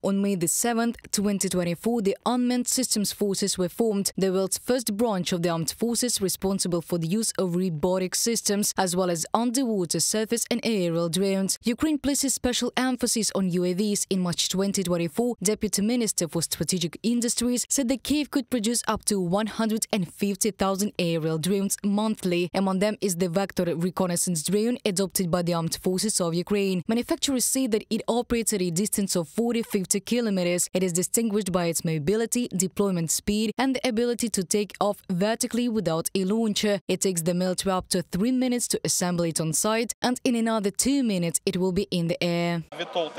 On May 7, 2024, the Unmanned Systems Forces were formed, the world's first branch of the armed forces responsible for the use of robotic systems, as well as underwater, surface and aerial drones. Ukraine places special emphasis on UAVs. In March 2024, Deputy Minister for Strategic Industries said that Kyiv could produce up to 150,000 aerial drones monthly. Among them is the Vector reconnaissance drone adopted by the armed forces of Ukraine. Manufacturers say that it operates at a distance of 40-50 kilometers. It is distinguished by its mobility, deployment speed, and the ability to take off vertically without a launcher. It takes the military up to 3 minutes to assemble it on site, and in another 2 minutes it will be in the air. VTOL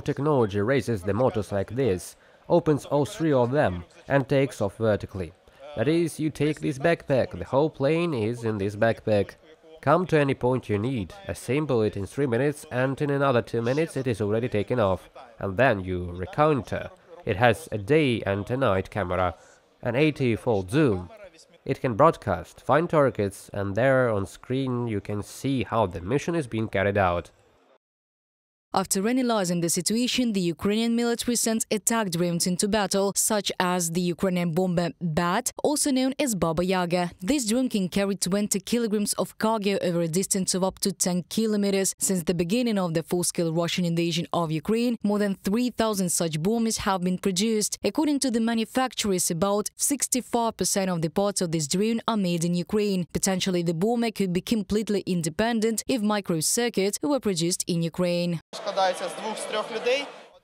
technology raises the motors like this, opens all 3 of them, and takes off vertically. That is, you take this backpack, the whole plane is in this backpack. Come to any point you need, assemble it in 3 minutes, and in another 2 minutes it is already taken off. And then you recounter. It has a day and a night camera, an 80-fold zoom. It can broadcast, find targets, and there on screen you can see how the mission is being carried out. After analyzing the situation, the Ukrainian military sent attack drones into battle, such as the Ukrainian bomber Bat, also known as Baba Yaga. This drone can carry 20 kilograms of cargo over a distance of up to 10 kilometers. Since the beginning of the full-scale Russian invasion of Ukraine, more than 3,000 such bombers have been produced. According to the manufacturers, about 65% of the parts of this drone are made in Ukraine. Potentially, the bomber could be completely independent if microcircuits were produced in Ukraine.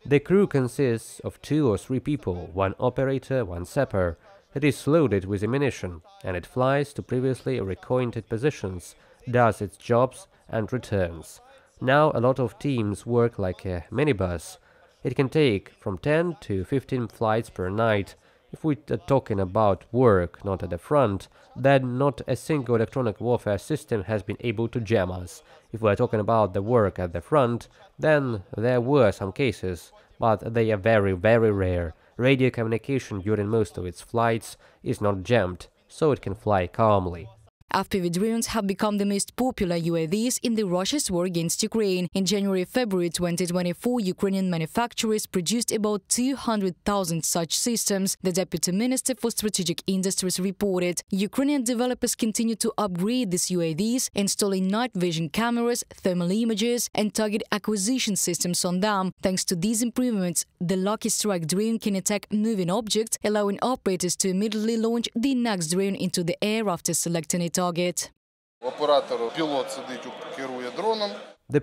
The crew consists of 2 or 3 people, 1 operator, 1 sapper. It is loaded with ammunition, and it flies to previously recoined positions, does its jobs and returns. Now a lot of teams work like a minibus. It can take from 10 to 15 flights per night. If we are talking about work, not at the front, then not a single electronic warfare system has been able to jam us. If we are talking about the work at the front, then there were some cases, but they are very, very rare. Radio communication during most of its flights is not jammed, so it can fly calmly. FPV drones have become the most popular UAVs in the Russia's war against Ukraine. In January-February 2024, Ukrainian manufacturers produced about 200,000 such systems, the Deputy Minister for Strategic Industries reported. Ukrainian developers continue to upgrade these UAVs, installing night vision cameras, thermal imagers, and target acquisition systems on them. Thanks to these improvements, the Lucky Strike drone can attack moving objects, allowing operators to immediately launch the next drone into the air after selecting a target. The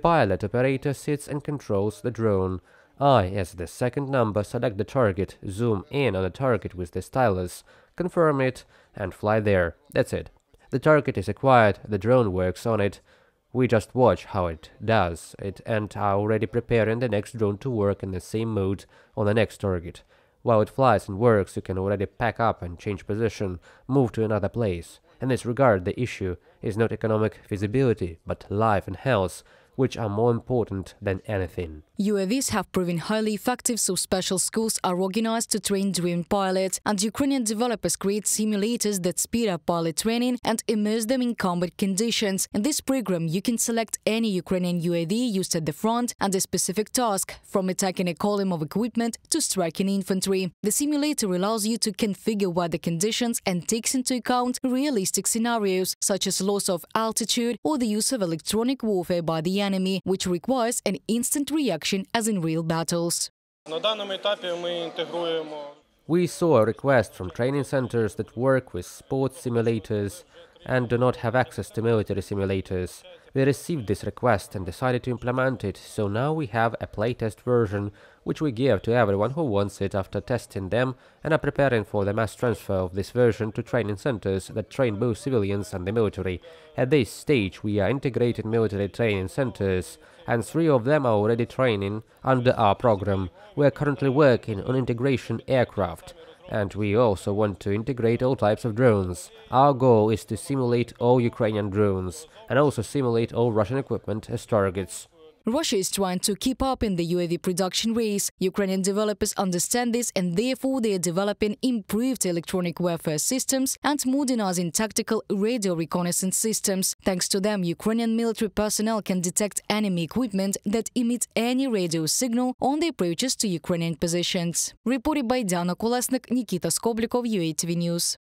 pilot operator sits and controls the drone. I, as the second number, select the target, zoom in on the target with the stylus, confirm it, and fly there. That's it. The target is acquired, the drone works on it. We just watch how it does it and are already preparing the next drone to work in the same mode on the next target. While it flies and works, you can already pack up and change position, move to another place. In this regard, the issue is not economic feasibility, but life and health, which are more important than anything. UAVs have proven highly effective, so special schools are organized to train drone pilots, and Ukrainian developers create simulators that speed up pilot training and immerse them in combat conditions. In this program, you can select any Ukrainian UAV used at the front and a specific task, from attacking a column of equipment to striking infantry. The simulator allows you to configure weather conditions and takes into account realistic scenarios, such as loss of altitude or the use of electronic warfare by the enemy, which requires an instant reaction as in real battles. We saw a request from training centers that work with sports simulators and do not have access to military simulators. We received this request and decided to implement it, so now we have a playtest version, which we give to everyone who wants it after testing them, and are preparing for the mass transfer of this version to training centers that train both civilians and the military. At this stage, we are integrating military training centers, and 3 of them are already training under our program. We are currently working on integration aircraft, and we also want to integrate all types of drones. Our goal is to simulate all Ukrainian drones, and also simulate all Russian equipment as targets. Russia is trying to keep up in the UAV production race. Ukrainian developers understand this, and therefore they are developing improved electronic warfare systems and modernizing tactical radio reconnaissance systems. Thanks to them, Ukrainian military personnel can detect enemy equipment that emits any radio signal on the approaches to Ukrainian positions. Reported by Diana Kolesnik, Nikita Skoblikov, UATV News.